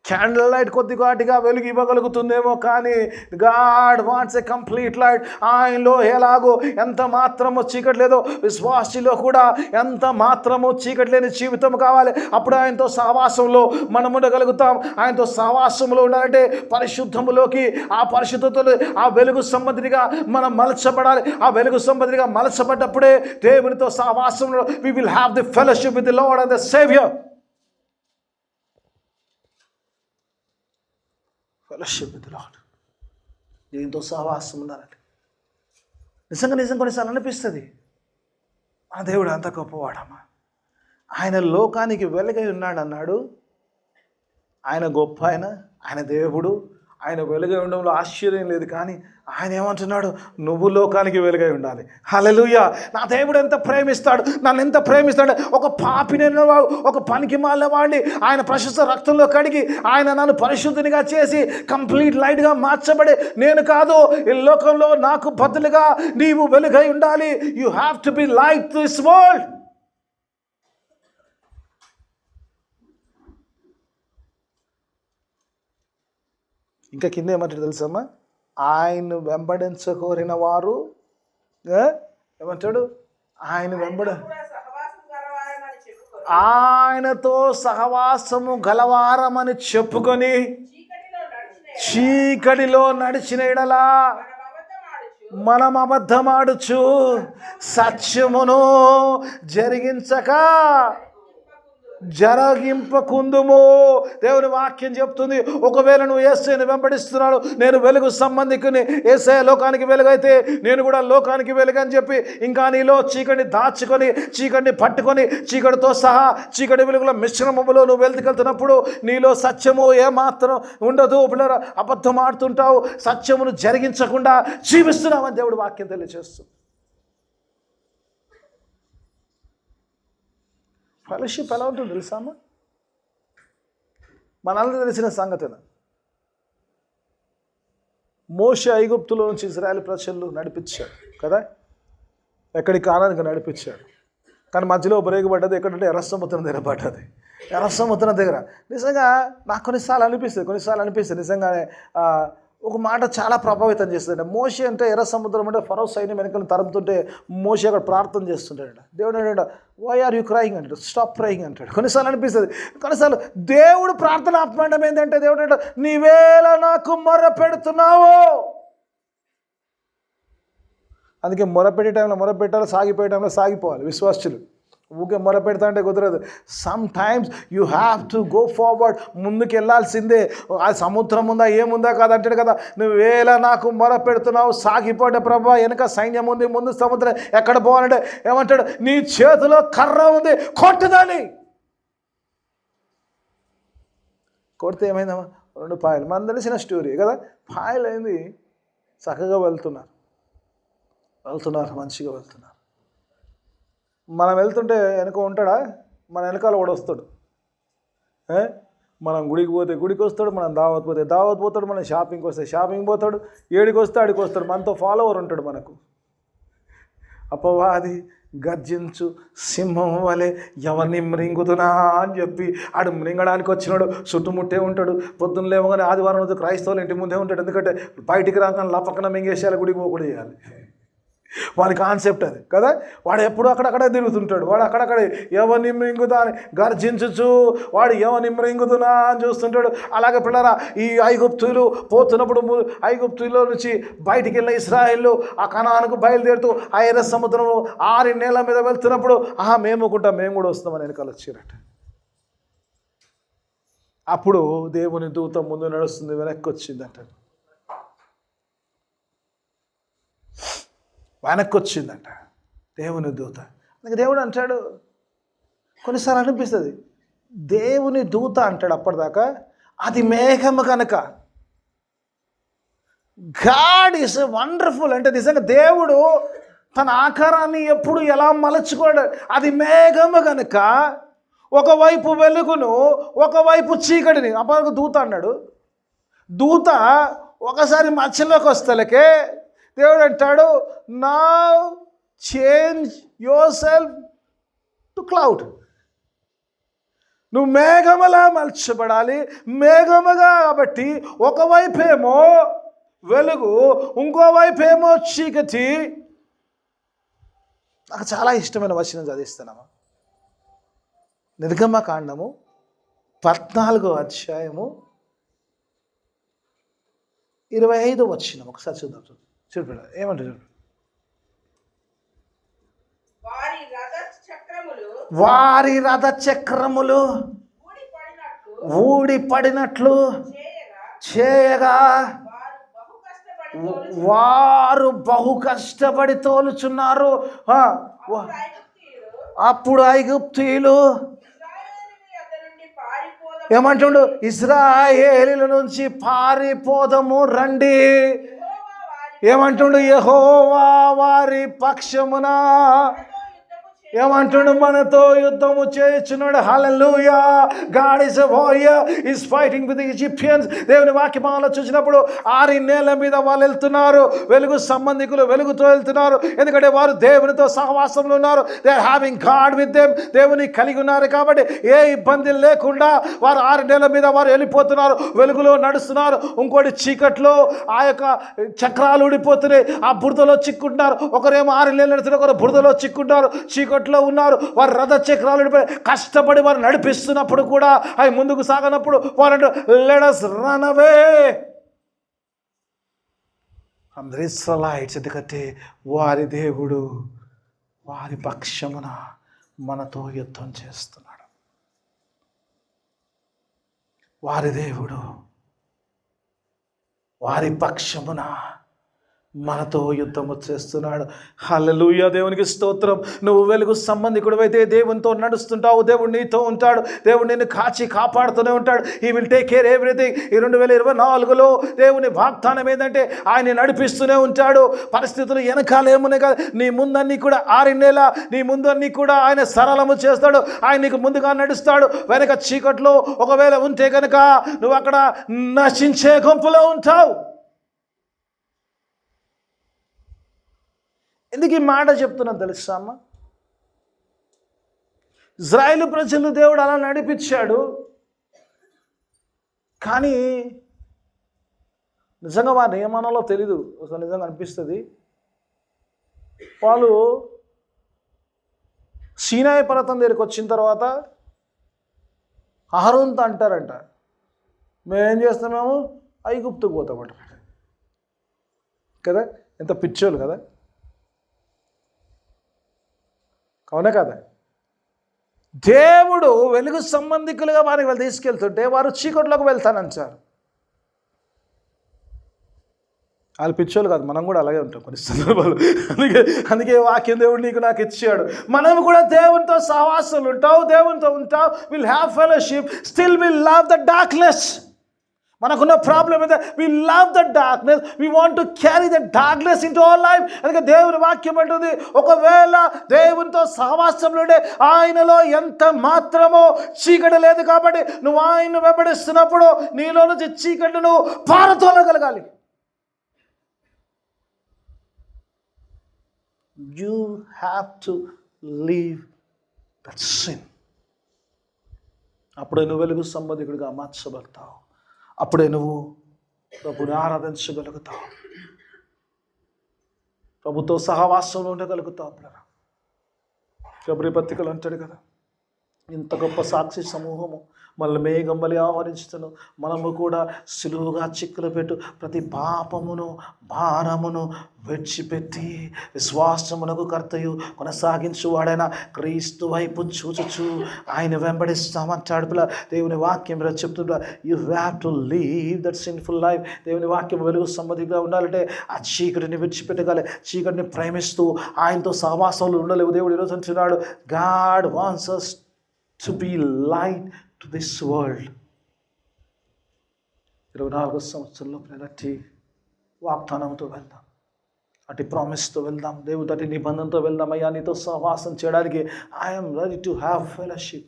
క్యాండిల్ లైట్ కొద్దిగాటిగా వెలుగు ఇవ్వగలుగుతుందేమో, కానీ గాడ్ వాంట్స్ ఎ కంప్లీట్ లైట్. ఆయనలో ఎలాగో ఎంత మాత్రమో చీకటి లేదో, విశ్వాసిలో కూడా ఎంత మాత్రమో చీకటి లేని జీవితం కావాలి. అప్పుడు ఆయనతో సహవాసంలో మనం ఉండగలుగుతాం. ఆయనతో సహవాసంలో ఉండాలంటే పరిశుద్ధములోకి, ఆ పరిశుద్ధతలో ఆ వెలుగు సంబంధిగా మనం మలచబడాలి. ఆ వెలుగు సంబంధిగా మలచబడ్డప్పుడే దేవునితో సహవాసంలో we will have the fellowship with the Lord and the Savior. Fellowship with lord, దీంతో సహవాసం ఉండాలండి. నిజంగా కొన్నిసార్లు అనిపిస్తుంది, ఆ దేవుడు అంత గొప్పవాడమ్మా, ఆయన లోకానికి వెలుగై ఉన్నాడు అన్నాడు. ఆయన గొప్ప, ఆయన దేవుడు, ఆయన వెలుగై ఉండడంలో ఆశ్చర్యం లేదు. కానీ ఆయన ఏమంటున్నాడు, నువ్వు లోకానికి వెలుగై ఉండాలి. హల్లెలూయా. నా దేవుడు ఎంత ప్రేమిస్తాడు, నన్ను ఎంత ప్రేమిస్తాడు. ఒక పాపినైన వాడు, ఒక పనికి మాలిన వాడిని ఆయన ప్రశస్త రక్తంలో కడిగి ఆయన నన్ను పరిశుద్ధినిగా చేసి కంప్లీట్ లైట్గా మార్చబడి, నేను కాదు ఈ లోకంలో నాకు బదులుగా నీవు వెలుగై ఉండాలి. You have to be light to this world. ఇంకా కింద ఏమంటాడు తెలుసమ్మా, ఆయన వెంబడించకోరిన వారు ఏమంటాడు, ఆయనతో సహవాసము గలవారమని చెప్పుకొని చీకటిలో నడిచిన ఎడలా మనం అబద్ధమాడుచు సత్యమును జరిగింపకుందుము. దేవుని వాక్యం చెప్తుంది, ఒకవేళ నువ్వు యేసుని వెంబడిస్తున్నాడు, నేను వెలుగు సంబంధికుని, యేసయ్య లోకానికి వెలుగైతే నేను కూడా లోకానికి వెలుగు అని చెప్పి ఇంకా నీలో చీకటిని దాచుకొని, చీకటిని పట్టుకొని, చీకటితో సహా చీకటి వెలుగుల మిశ్రమములో నువ్వు వెళ్తున్నప్పుడు నీలో సత్యము ఏమాత్రం ఉండదు. పిల్లలు అబద్ధం ఆడుతుంటావు, సత్యమును జరిగించకుండా జీవిస్తున్నావని దేవుడు వాక్యం తెలియజేస్తుంది. ఫెలోషిప్ ఎలా ఉంటుంది తెలుసామా? మనందరూ తెలిసిన సంగతిన మోషే ఐగుప్తులో నుంచి ఇశ్రాయేలు ప్రజలు నడిపించాడు కదా, ఎక్కడికి కానానికి నడిపించాడు. కానీ మధ్యలో బ్రేక్ పడ్డది ఎక్కడంటే ఎర్ర సముద్రం దగ్గర పడ్డది. ఎర్ర సముద్రం దగ్గర నిజంగా నాకు కొన్నిసార్లు అనిపిస్తుంది నిజంగానే ఒక మాట చాలా ప్రభావితం చేస్తుంది. మోషే అంటే ఎర్ర సముద్రం అంటే ఫరో సైన్యం వెనకలను తరుముతుంటే మోషే అక్కడ ప్రార్థన చేస్తుంటాడు. దేవుడు అంటాడు, వై ఆర్ యూ క్రయింగ్ అంటాడు, స్టాప్ క్రయింగ్ అంటాడు. కొన్నిసార్లు అనిపిస్తుంది, కొన్నిసార్లు దేవుడు ప్రార్థన ఆపమండం ఏంటంటే, దేవుడు అంటాడు, నీవేళ నాకు మొర్ర పెడుతున్నావు. అందుకే మొరపెట్టే టైంలో మొరపెట్టాలి, సాగిపోయే టైంలో సాగిపోవాలి. విశ్వాసులు ఊకే మొరపెడతా అంటే కుదరదు. Some times you have to go forward, ముందుకు వెళ్ళాల్సిందే. ఆ సముద్రం ఉందా ఏముందా కాదంటాడు కదా, నువ్వేలా నాకు మొరపెడుతున్నావు, సాగిపోతే ప్రభా, వెనక సైన్యం ఉంది, ముందు సముద్రం, ఎక్కడ పోవాలంటే ఏమంటాడు, నీ చేతిలో కర్ర ఉంది, కొట్టుదాని. కొడితే ఏమైందమ్మా, 2 పాయలు. మనం తెలిసిన స్టోరీ కదా, పాయలు అయింది. చక్కగా వెళ్తున్నారు, మంచిగా వెళ్తున్నారు. మనం వెళ్తుంటే వెనక ఉంటాడా, మన వెనకాల కూడా వస్తాడు. మనం గుడికి పోతే గుడికి వస్తాడు, మనం దావత్ పోతే దావత్ పోతాడు, మనం షాపింగ్కి వస్తే షాపింగ్ పోతాడు, ఏడికి వస్తే ఆడికి వస్తాడు. మనతో ఫాలోవర్ ఉంటాడు. మనకు అపవాది గర్జించు సింహం వలె ఎవరిని మృంగుదునా అని చెప్పి ఆడు మృంగడానికి వచ్చినాడు. చుట్టుముట్టే ఉంటాడు. పొద్దున్న లేవగానే ఆదివారం రోజు క్రైస్తవులు ఇంటి ముందే ఉంటాడు. ఎందుకంటే బయటికి రాగానే లపక్కన మింగేసేయాలి, గుడికి పోకూడదు చేయాలి. వాడి కాన్సెప్ట్ అది కదా. వాడు ఎప్పుడు అక్కడక్కడే తిరుగుతుంటాడు. వాడు అక్కడక్కడే ఎవరిని మింగుదా అని గర్జించు, వాడు ఎవరిని మృంగుతున్నా అని చూస్తుంటాడు. అలాగే పిల్లరా, ఈ ఐగుప్తులు పోతున్నప్పుడు ఐగుప్తులో నుంచి బయటికి వెళ్ళిన ఇశ్రాయేలు ఆ కనానుకు బయలుదేరుతూ ఆ ఎర్ర సముద్రం 6 నేల మీద వెళ్తున్నప్పుడు మేము కూడా వస్తామని వెనకాల వచ్చారట. అప్పుడు దేవుని దూత ముందు నడుస్తుంది, వెనక్కి వచ్చిందంట. దేవుని దూత. అందుకే దేవుడు అంటాడు, కొన్నిసార్లు అనిపిస్తుంది దేవుని దూత అంటాడు అప్పటిదాకా, అది మేఘము కనుక. గాడ్ ఈస్ వండర్ఫుల్ అంటే నిజంగా దేవుడు తన ఆకారాన్ని ఎప్పుడు ఎలా మలచుకోడు. అది మేఘము కనుక ఒకవైపు వెలుగును, ఒకవైపు చీకటిని. అప్పటికి దూత అన్నాడు. దూత ఒకసారి మధ్యలోకి వస్తలకే దేవుడు అంటాడు, now change your self to cloud. నువ్వు మేఘములా మలచబడాలి. మేఘముగా, మలచబడాలి. మేఘముగా కాబట్టి ఒకవైపేమో వెలుగు, ఇంకోవైపేమో చీకటి. నాకు చాలా ఇష్టమైన వచనం చదివిస్తున్నామా. నిర్గమకాండము 14వ అధ్యాయము 25వ వచనం ఒకసారి చూద్దాం. చూడండి ఏమంటారు. వారి రథ చక్రములు ఊడిపడినట్లు చేయగా వారు బహు కష్టపడి తోలుచున్నారు. అప్పుడు ఐగుప్తీయులు ఏమంటుండు, ఇశ్రాయేలీల నుంచి పారిపోదము రండి. ఏమంటుండు, యెహోవా వారి పక్షమున ఏమంటుండు, మనతో యుద్ధము చేయుచున్నాడు. Hallelujah. God is a warrior, is fighting with the Egyptians. దేవుని వాక్యమాలలో చూసినప్పుడు 6 నేల మీద వాళ్ళు వెళ్తున్నారు. వెలుగు సంబంధికులు వెలుగుతో వెళ్తున్నారు. ఎందుకంటే వారు దేవునితో సహవాసంలో ఉన్నారు. They are having God with them. దేవుని కలిగి ఉన్నారు కాబట్టి ఏ ఇబ్బంది లేకుండా వారు 6 నేల మీద వారు వెళ్ళిపోతున్నారు. వెలుగులో నడుస్తున్నారు. ఇంకోటి చీకట్లో ఆ యొక్క చక్రాలు ఊడిపోతున్నాయి. ఆ బురదలో చిక్కుంటున్నారు. ఒకరేమో 6 నేలలు నడుస్తున్నారు, ఒకరు బురదలో చిక్కుంటారు, చీకట్లో ఉన్నారు. వారు రథ చక్రాలు కష్టపడి వారు నడిపిస్తున్నప్పుడు కూడా అవి ముందుకు సాగనప్పుడు వారు let us run away from the Israelites. ఎందుకంటే వారి దేవుడు వారి పక్షమున మనతో యుద్ధం చేస్తున్నాడు. వారి దేవుడు వారి పక్షమున మనతో యుద్ధము చేస్తున్నాడు. హల్లెలూయా. దేవునికి స్తోత్రం. నువ్వు వెలుగు సంబంధికుడు అయితే దేవునితో నడుస్తుంటావు. దేవుడు నీతో ఉంటాడు. దేవుడు నిన్ను కాచి కాపాడుతూనే ఉంటాడు. He will take care everything. ఈ 2024లో దేవుని వాగ్దానం ఏంటంటే ఆయన నడిపిస్తూనే ఉంటాడు. పరిస్థితులు వెనకాలేమునే కాదు, నీ ముందన్నీ కూడా 6 నెల నీ ముందన్నీ కూడా ఆయన సరళము చేస్తాడు. ఆయన నీకు ముందుగా నడుస్తాడు. వెనక చీకట్లో ఒకవేళ ఉంటే కనుక నువ్వు అక్కడ నశించే గుంపులో ఉంటావు. ఎందుకు ఈ మాట చెప్తున్నాను తెలుసా అమ్మ? ఇజ్రాయేలు ప్రజలు దేవుడు అలా నడిపించాడు. కానీ నిజంగా వారి ఏమనాలో తెలీదు. అసలు నిజంగా అనిపిస్తుంది, వాళ్ళు సీనాయి పర్వతం దగ్గరికి వచ్చిన తర్వాత అహరోన్తో అంటారంట, మేమేం చేస్తున్నాము, ఐగుప్తుకు పోతామట కదా. ఎంత పిచ్చోళ్ళు కదా, అవునా కదా. దేవుడు వెలుగు సంబంధికులుగా వారికి వాళ్ళు తీసుకెళ్తుంటే వారు చీకట్లోకి వెళ్తానంటారు. వాళ్ళు పిచ్చోళ్ళు కాదు, మనం కూడా అలాగే ఉంటాం కొన్ని సందర్భాలు. అందుకే వాక్యం దేవుడు నీకు నాకు ఇచ్చాడు. మనం కూడా దేవునితో సహవాసాలు ఉంటావు, దేవునితో ఉంటావు. Will have fellowship, still will love the darkness. మనకున్న ప్రాబ్లం అయితే we love the darkness, we want to carry the darkness into our life. అందుకే దేవుని వాక్యం అంటుంది, ఒకవేళ దేవునితో సహవాసంలో ఉండే ఆయనలో ఎంత మాత్రమో చీకటి లేదు. కాబట్టి నువ్వు ఆయన్ను వెంబడిస్తున్నప్పుడు నీలో నుంచి చీకటి నువ్వు పారతోలగలగాలి. You have to leave that sin. అప్పుడే నువ్వు వెలుగు సంబంధికుడిగా మార్చబడతావు. అప్పుడే నువ్వు ప్రభుని ఆరాధించగలుగుతావు, ప్రభుతో సహవాసంలో ఉండగలుగుతావు. ఫిబ్రవరి పత్రికలు అంటాడు కదా, ఇంత గొప్ప సాక్షి సమూహము మళ్ళీ మేఘం వలె ఆహ్వానించును, మనము కూడా సులువుగా చిక్కులు పెట్టు ప్రతి పాపమును భారమును విడిచిపెట్టి విశ్వాసమునకు కర్తయు కొనసాగించువాడైన క్రీస్తు వైపు చూచుచు ఆయన వెంబడిస్తామంటాడు. పిల్ల దేవుని వాక్యం చెప్తుంటా, you have to leave that sinful life. దేవుని వాక్యం వెలుగు సంబంధిగా ఉండాలంటే ఆ చీకటిని విడిచిపెట్టగలి, చీకటిని ప్రేమిస్తూ ఆయనతో సహవాసంలో ఉండలేవు. దేవుడు ఈరోజు అంటున్నాడు, God wants us to be light to this world. 24 సంవత్సరంలో అట్టి వాగ్దానంతో వెళ్దాం, అటు ప్రామిస్తో వెళ్దాం, దేవుడు అటు నిబంధనతో వెళ్దాం. అయ్యా నీతో సహవాసం చేయడానికి I'm ready to have fellowship.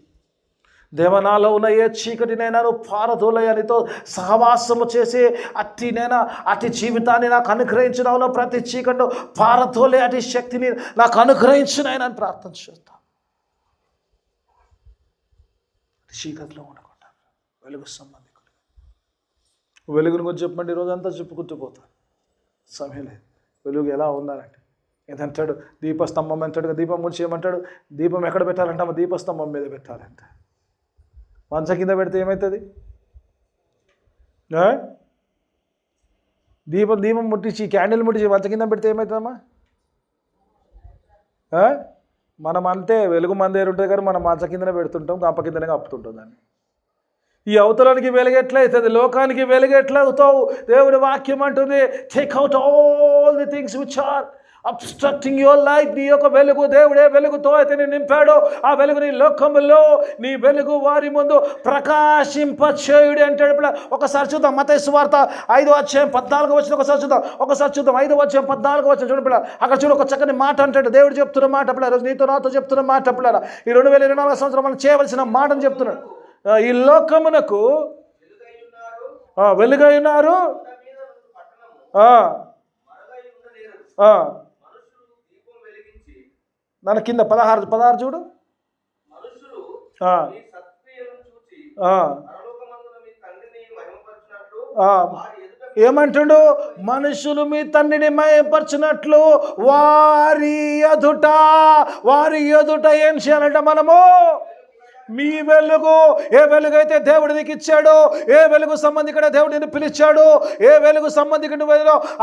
దేవనాలో ఉన్న ఏ చీకటినైనా నువ్వు పారదోలయ్యా, నీతో సహవాసము చేసే అట్టి జీవితాన్ని నాకు అనుగ్రహించినావు. ప్రతి చీకటిలో పారదోలే అటు శక్తిని నాకు అనుగ్రహించినాయని ప్రార్థన చేస్తాను. చీకట్లో ఉండకుండా వెలుగు సంబంధికులు. వెలుగుని గురించి చెప్పండి, రోజంతా చెప్పుకుంటూ పోతాను, సమయం లేదు. వెలుగు ఎలా ఉండాలంటే ఏదంటాడు, దీపస్తంభం అంటాడు, దీపం గురించి ఏమంటాడు, దీపం ఎక్కడ పెట్టాలంటే అమ్మ దీపస్తంభం మీద పెట్టాలంట. మంచం కింద పెడితే ఏమవుతుంది? దీపం ముట్టించి క్యాండిల్ ముట్టించి మంచం కింద పెడితే ఏమవుతుందమ్మా? మనం అంతే, వెలుగు మన దగ్గర ఉంటుంది కానీ మనం మంచం కిందనే పెడుతుంటాం, గంప కిందనే కప్పుతుంటాం దాన్ని. ఈ అవతలానికి వెలుగెట్లయితుంది, లోకానికి వెలుగెట్లవుతావు? దేవుడి వాక్యం అంటుంది, take out all the things which are obstructing your life. నీ యొక్క వెలుగు దేవుడే వెలుగుతో అయితే నేను నింపాడో ఆ వెలుగు నీ లోకములో నీ వెలుగు వారి ముందు ప్రకాశింపచేయుడి అంటాడు. ఇప్పుడు ఒకసారి చూద్దాం, మత్తయి సువార్త 5:14 ఒకసారి చూద్దాం, 5:14 చూడండి. అక్కడ చూడు, ఒక చక్కని మాట అంటాడు, దేవుడు చెప్తున్న మాట పిల్లలు, నీతో నాతో చెప్తున్న మాట పిల్లలు, ఈ 2024 సంవత్సరం మనం చేయవలసిన మాటను చెప్తున్నాడు. ఈ లోకమునకు వెలుగై ఉన్నారు, దాని కింద 16 చూడు. ఏమంటాడు? మనుషులు మీ తండ్రిని మహిమపరచినట్లు వారి ఎదుట ఏం చేయాలంటే మనము మీ వెలుగు, ఏ వెలుగు అయితే దేవుడు నీకు ఇచ్చాడో, ఏ వెలుగు సంబంధికుడు దేవుడు నిన్ను పిలిచాడు, ఏ వెలుగు సంబంధికుడు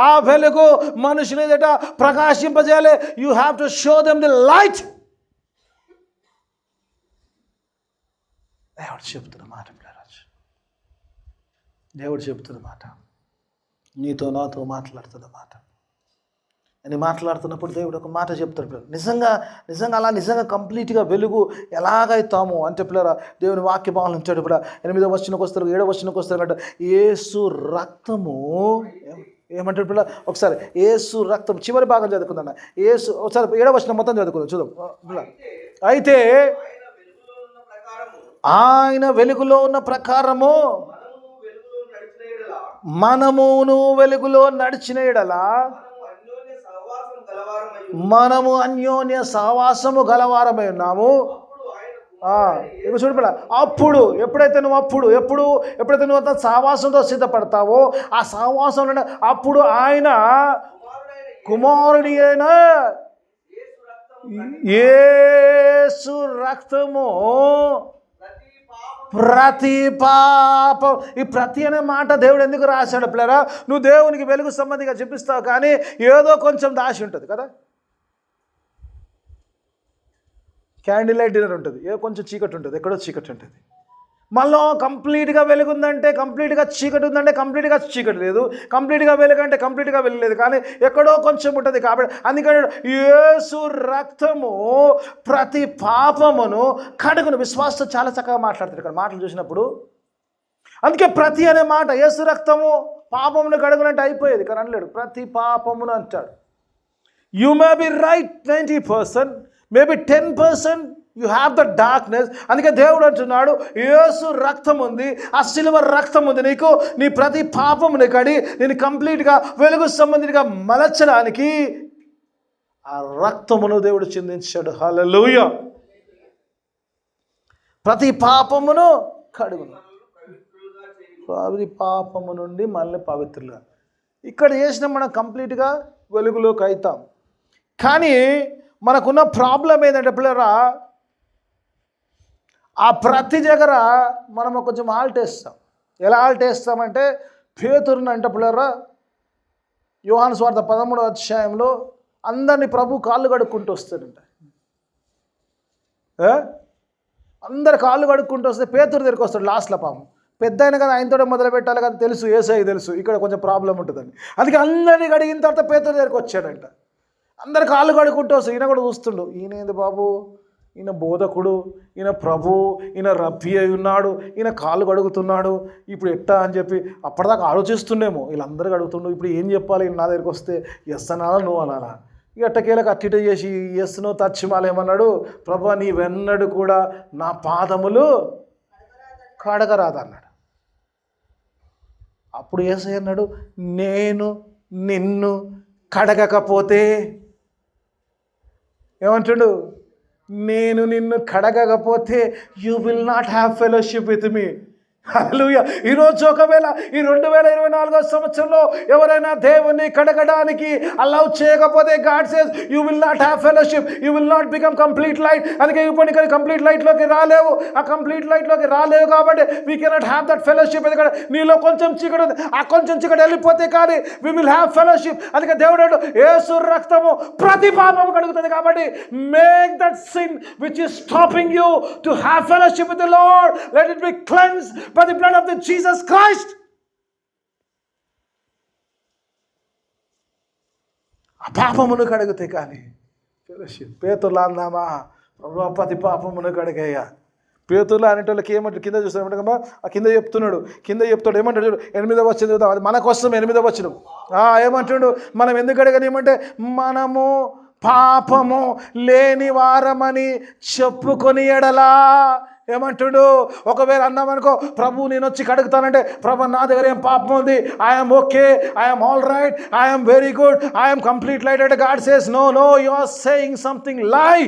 ఆ వెలుగు మనుషులు ఎదుట ప్రకాశింపజేయాలి. You have to show them the light. దేవుడు చెప్తున్న మాట, దేవుడు చెప్తున్న మాట, నీతో నాతో మాట్లాడుతున్న మాట. అని మాట్లాడుతున్నప్పుడు దేవుడు ఒక మాట చెప్తాడు పిల్లలు. నిజంగా కంప్లీట్గా వెలుగు ఎలాగైతాము అంటే పిల్లరా, దేవుని వాక్య భావం ఉంచాడు. ఇప్పుడు 8వ వచనంకి వస్తారు, 7వ వచనంకి వస్తారు అంటే యేసు రక్తము ఏమంటాడు పిల్ల? ఒకసారి యేసు రక్తం చివరి భాగం చదువుకుందా, యేసు ఒకసారి 7వ వచనం మొత్తం చదువుకుందాం, చూద్దాం. అయితే ఆయన వెలుగులో ఉన్న ప్రకారము మనమును వెలుగులో నడిచిన ఎడలా మనము అన్యోన్య సహవాసము గలవారమై ఉన్నాము. ఇక చూడు, అప్పుడు ఎప్పుడైతే నువ్వు అంత సహవాసంతో సిద్ధపడతావో ఆ సహవాసంలో అప్పుడు ఆయన కుమారుడి అయిన యేసు రక్తము ప్రతి పాపం. ఈ ప్రతి అనే మాట దేవుడు ఎందుకు రాశాడు పిల్లరా? నువ్వు దేవునికి వెలుగు సంబంధిగా చూపిస్తావు కానీ ఏదో కొంచెం దాచి ఉంటుంది కదా. క్యాండిల్ లైట్ డిన్నర్ ఉంటుంది, ఏదో కొంచెం చీకటి ఉంటుంది, ఎక్కడో చీకటి ఉంటుంది. మళ్ళీ కంప్లీట్గా వెలుగుందంటే కంప్లీట్గా చీకటి ఉందంటే కంప్లీట్గా చీకటి లేదు, కంప్లీట్గా వెలుగంటే కంప్లీట్గా వెళ్ళలేదు, కానీ ఎక్కడో కొంచెం ఉంటుంది. కాబట్టి అందుకని యేసు రక్తము ప్రతి పాపమును కడుగును. విశ్వాసంతో చాలా చక్కగా మాట్లాడతాడు ఇక్కడ మాటలు చూసినప్పుడు. అందుకే ప్రతి అనే మాట, యేసు రక్తము పాపమును కడుగునంటే అయిపోయేది, కానీ అనలేడు, ప్రతి పాపమును అంటాడు. You may be right 90%, maybe 10% you have the darkness. అందుకే దేవుడు అంటున్నాడు, యేసు రక్తం ఉంది, ఆ సిలువ రక్తం ఉంది, నీకు నీ ప్రతి పాపముని కడి నేను కంప్లీట్గా వెలుగు సంబంధిగా మలచడానికి ఆ రక్తమును దేవుడు చిందించాడు. హల్లెలూయా. ప్రతి పాపమును కడుగును, ప్రతి పాపము నుండి మళ్ళీ పవిత్రులుగా. ఇక్కడ చేసిన మనం కంప్లీట్గా వెలుగులోకి అవుతాం. కానీ మనకున్న ప్రాబ్లం ఏంటంటే పిల్లరా, ఆ ప్రతి దగ్గర మనం కొంచెం ఆల్టేస్తాం. ఎలా ఆల్టేస్తామంటే, పేతురుని అంటే పిల్లరా, యోహాను సువార్త 13వ అధ్యాయంలో అందరినీ ప్రభు కాళ్ళు కడుక్కుంటూ వస్తాడంట. అందరు కాళ్ళు కడుక్కుంటూ వస్తే పేతురు దగ్గరికి వస్తాడు లాస్ట్లో. పాపం పెద్ద అయినా కదా, ఆయనతోనే మొదలు పెట్టాలి కదా, తెలుసు, యేసయ్య తెలుసు ఇక్కడ కొంచెం ప్రాబ్లం ఉంటుందని. అందుకే అందరినీ కడిగిన తర్వాత పేతురు దగ్గరికి వచ్చాడంట. అందరు కాళ్ళు కడుక్కుంటూ వస్తాడు. ఈయన కూడా చూస్తుండు, ఈయన ఏంది బాబు, ఈయన బోధకుడు, ఈయన ప్రభు, ఈయన రబ్బీ అయి ఉన్నాడు, ఈయన కాళ్ళు కడుగుతున్నాడు, ఇప్పుడు ఎట్టా అని చెప్పి అప్పటిదాకా ఆలోచిస్తుండేమో. వీళ్ళందరూ కడుగుతుండు, ఇప్పుడు ఏం చెప్పాలి నా దగ్గరికి వస్తే? ఎస్ అనాలా, నువ్వు అనాలా? ఇక అట్టకేలకు అట్టిట చేసి ఎస్ను తచ్చిమాలేమన్నాడు, ప్రభు నీవెన్నడు కూడా నా పాదములు కడగరాదన్నాడు. అప్పుడు యేసయ్య అన్నాడు, నేను నిన్ను కడగకపోతే ఏమంటాడు? నేను నిన్ను కడగకపోతే you will not have fellowship with me. Hallelujah. ఈరోజు ఒకవేళ ఈ 2024 సంవత్సరంలో ఎవరైనా దేవుణ్ణి కడగడానికి అలౌ చేయకపోతే God says you will not have fellowship, you will not become complete light. అందుకే ఇప్పుడు ఇక్కడ కంప్లీట్ లైట్లోకి రాలేవు. ఆ కంప్లీట్ లైట్లోకి రాలేవు కాబట్టి we cannot have that fellowship. ఎందుకంటే నీలో కొంచెం చీకటి ఉంది, ఆ కొంచెం చీకటి వెళ్ళిపోతే కానీ వీ విల్ హ్యావ్ ఫెలోషిప్. అందుకే దేవుడు యేసు రక్తము ప్రతి పాపము కడుగుతుంది. కాబట్టి make that sin which is stopping you to have fellowship with the lord, let it be cleansed by the blood of the Jesus Christ. ఆ పాపమును కడిగితే కానీ ఫెలోషిప్. పేతురులా అందామా ప్రభు ప్రతి పాపమును కడిగయ్యా. పేతురులా అనేటోళ్ళకి ఏమంటారు కింద చూస్తామంటే ఆ కింద చెప్తాడు ఏమంటాడు చూడు 8వ వచనం చూద్దాం. అది మన కోసం 8వ వచనం. ఏమంటాడు మనం ఎందుకు అడగనేమంటే మనము పాపము లేని వారమని చెప్పుకొని ఎడలా. ఏమంటుడు ఒకవేళ అన్నామనుకో ప్రభు నేను వచ్చి కడుగుతానంటే ప్రభు నా దగ్గర ఏం పాపం ఉంది, I'm okay, I'm all right, I'm very good, I'm complete light అంటే God says no no you are saying something lie.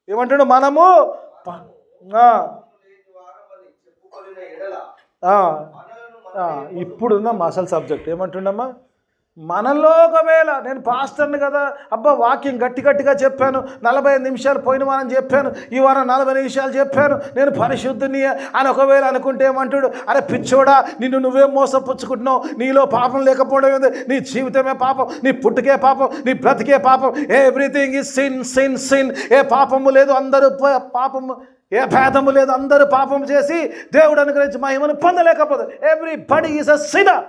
ఏమంటాడు మనము ఇప్పుడున్న అసలు సబ్జెక్ట్ ఏమంటుండమ్మా మనలో ఒకవేళ నేను పాస్టర్ని కదా అబ్బా వాక్యం గట్టిగా చెప్పాను, 45 నిమిషాలు పోయిన వారం చెప్పాను, ఈ వారం 40 నిమిషాలు చెప్పాను, నేను పరిశుద్ధిని అని ఒకవేళ అనుకుంటే ఏమంటాడు అరే పిచ్చోడా నిన్ను నువ్వే మోసపుచ్చుకుంటున్నావు, నీలో పాపం లేకపోవడం ఏంది, నీ జీవితమే పాపం, నీ పుట్టుకే పాపం, నీ బ్రతికే పాపం, everything is sin sin sin. ఏ పాపము లేదు, అందరూ పాపము, ఏ భేదము లేదు, అందరూ పాపం చేసి దేవుడు అనుగ్రహించి మహిమను పొందలేకపోతే ఎవ్రీబడీ ఈజ్ అ సిన్నర్.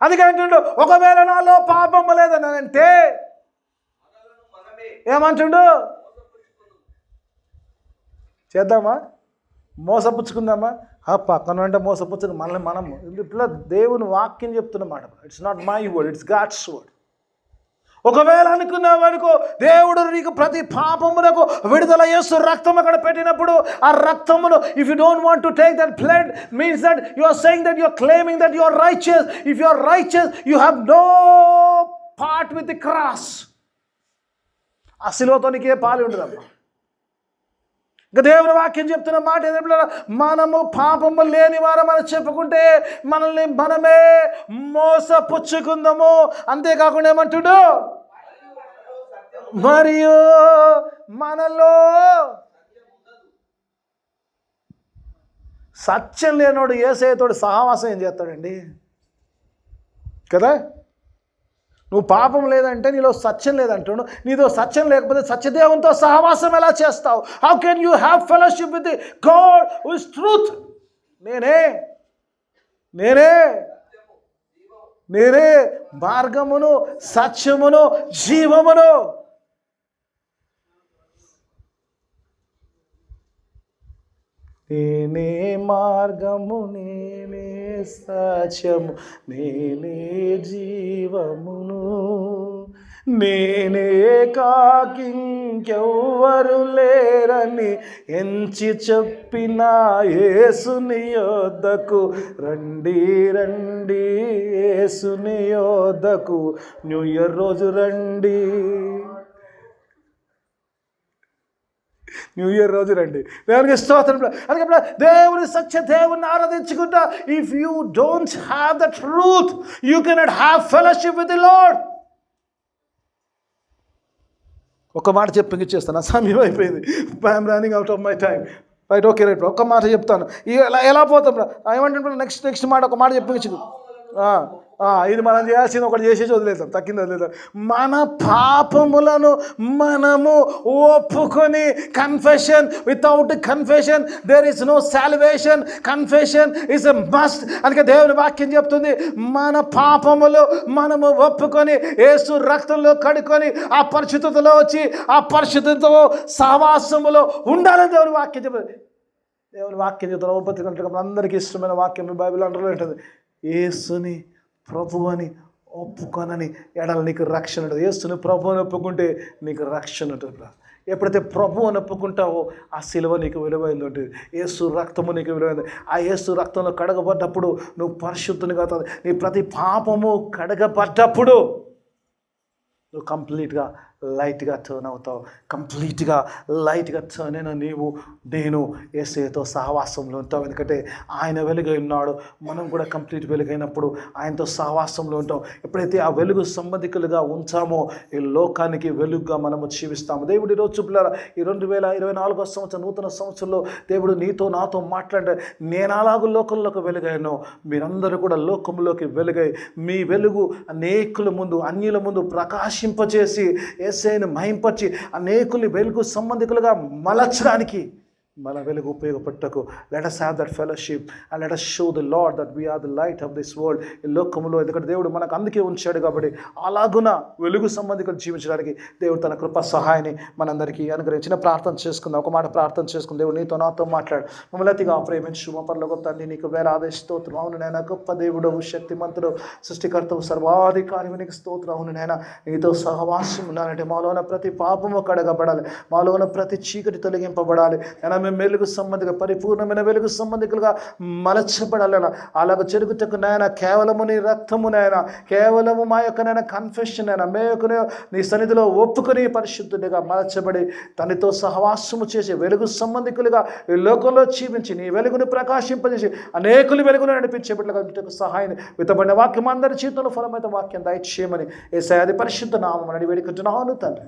అందుకే అంటుండు ఒకవేళ నాలో పాపము లేదని అంటే ఏమంటుండు చేద్దామా మోసపుచ్చుకుందామా? పక్కన అంటే మోసపుచ్చుకు మనల్ని మనము ఇప్పుడు దేవుని వాక్యం చెప్తున్నమాట. It's not my word, it's God's word. ఒకవేళ అనుకున్నావనుకో దేవుడు నీకు ప్రతి పాపమునకు విడుదల యేసు రక్తం అక్కడ పెట్టినప్పుడు ఆ రక్తమును if you don't want to take that blood means that you are saying that you are claiming that you are righteous. If you are righteous you have no part with the cross. ఆ సిలువతో నీకే పాలు ఉండదమ్మా. ఇంకా దేవుని వాక్యం చెప్తున్న మాట ఏంటంటే మనము పాపము లేని వారమని చెప్పుకుంటే మనల్ని మనమే మోసపుచ్చుకుందాము. అంతేకాకుండా ఏమంటుడు మరియు మనలో సత్యం లేనోడు యేసయ్యతోడు సహవాసం ఏం చేస్తాడండి కదా? నువ్వు పాపం లేదంటే నీలో సత్యం లేదంటాడు. నీతో సత్యం లేకపోతే సత్యదేవునితో సహవాసం ఎలా చేస్తావు? How can you have fellowship with the God who is truth? నేనే మార్గమును సత్యమును జీవమును. నేనే మార్గము, నేనే సత్యము, నేనే జీవమును, నేనే కాకింకెవ్వరు లేరని ఎంచి చెప్పిన యేసుని యొద్దకు రండి రండి, యేసుని యొద్దకు న్యూ ఇయర్ రోజు రండి, న్యూ ఇయర్ రోజు రండి. దేవునికి స్తోత్రం. అందుకే దేవుని సత్య దేవుని ఆరాధించుకుంటా. If you don't have the truth you cannot have fellowship with the lord. ఒక మాట చెప్పి ఇచ్చేస్తాను, సమయం అయిపోయింది. I'm running out of my time. Right, okay right. ఒక్క మాట చెప్తాను. ఎలా పోతాం ఏమంటే నెక్స్ట్ మాట ఒక మాట చెప్పించు. ఇది మనం చేయాల్సింది ఒకటి చేసేసి వదిలేద్దాం, తక్కింది వదిలేద్దాం. మన పాపములను మనము ఒప్పుకొని confession, without confession there is no salvation. Confession is a must. అందుకే దేవుని వాక్యం చెప్తుంది మన పాపములు మనము ఒప్పుకొని యేసు రక్తంలో కడుక్కొని ఆ పరిశుద్ధతలో వచ్చి ఆ పరిశుద్ధతో సహవాసములో ఉండాలని దేవుని వాక్యం చెప్తుంది. దేవుని వాక్యం చెప్తాను. 30 గంటలకు అందరికీ ఇష్టమైన వాక్యం బైబిల్ అంటలో ఉంటుంది, యేసుని ప్రభు అని ఒప్పుకొనని ఎడల నీకు రక్షణ ఉంటుంది. యేసుని ప్రభు అని ఒప్పుకుంటే నీకు రక్షణ ఉంటుంది. ఎప్పుడైతే ప్రభు అని ఒప్పుకుంటావో ఆ సిలువ నీకు విలువైంది ఉంటుంది, యేసు రక్తము నీకు విలువైంది. ఆ యేసు రక్తంలో కడగబడ్డప్పుడు నువ్వు పరిశుద్ధునిగా అవుతుంది. నీ ప్రతి పాపము కడగబడ్డప్పుడు నువ్వు కంప్లీట్గా లైట్గా టర్న్ అవుతావు, కంప్లీట్గా లైట్గా టర్న్ అయిన నేను యేసయ్యతో సహవాసంలో ఉంటాం. ఎందుకంటే ఆయన వెలుగై ఉన్నాడు, మనం కూడా కంప్లీట్ వెలుగైనప్పుడు ఆయనతో సహవాసంలో ఉంటాం. ఎప్పుడైతే ఆ వెలుగు సంబంధికులుగా ఉంచామో ఈ లోకానికి వెలుగుగా మనము జీవిస్తాము. దేవుడు ఈరోజు చూపులారా, ఈ 2024 సంవత్సరం నూతన సంవత్సరంలో దేవుడు నీతో నాతో మాట్లాడే, నేను అలాగూ లోకంలోకి వెలుగాను, మీరందరూ కూడా లోకంలోకి వెలుగై మీ వెలుగు అనేకుల ముందు, అన్యుల ముందు ప్రకాశింపచేసి యేసయ్యను మహింపరిచి అనేకుల్ని వెలుగు సంబంధికులుగా మలచడానికి మన వెలుగు ఉపయోగపట్టకు. Let us have that fellowship and let us show the Lord that we are the light of this world. ఈ లోకములో ఎందుకంటే దేవుడు మనకు అందుకే ఉంచాడు కాబట్టి అలాగున వెలుగు సంబంధికులు జీవించడానికి దేవుడు తన కృప సహాయాన్ని మనందరికీ అనుగ్రహించిన. ప్రార్థన చేసుకుందాం, ఒక మాట ప్రార్థన చేసుకుందాం. దేవుడు నీతో నాతో మాట్లాడు. మమ్మల్ని అతిగా ప్రేమించు మా పరలోక తండ్రి, నీకు వేలాది స్తోత్రం. అవును నాయన, గొప్ప దేవుడు, శక్తిమంతుడు, సృష్టికర్తవు, సర్వాధికారి, నీకు స్తోత్రం. అవును నాయన, నీతో సహవాసం ఉండాలంటే మాలో ఉన్న ప్రతి పాపము కడగబడాలి, మాలో ఉన్న ప్రతి చీకటి తొలగింపబడాలి. నేను మేము వెలుగు సంబంధిగా పరిపూర్ణమైన వెలుగు సంబంధికులుగా మలచబడాలన్నా అలాగ చెరుగుటకు నాయన కేవలము నీ రక్తము నాయన, కేవలము మా యొక్క నాయన కన్ఫెషన్ అయినా మే యొక్క నీ సన్నిధిలో ఒప్పుకొని పరిశుద్ధుడిగా మలచబడి తనతో సహవాసము చేసి వెలుగు సంబంధికులుగా ఈ లోకంలో జీవించి నీ వెలుగును ప్రకాశింపజేసి అనేకులు వెలుగును నడిపించే బిడ్డలకు సహాయం విత్తబడిన వాక్యం అందరి జీవితంలో ఫలమైన వాక్యం దయచేయమని యేసయ్య పరిశుద్ధ నామమున వేడుకుంటున్నాను తండ్రి.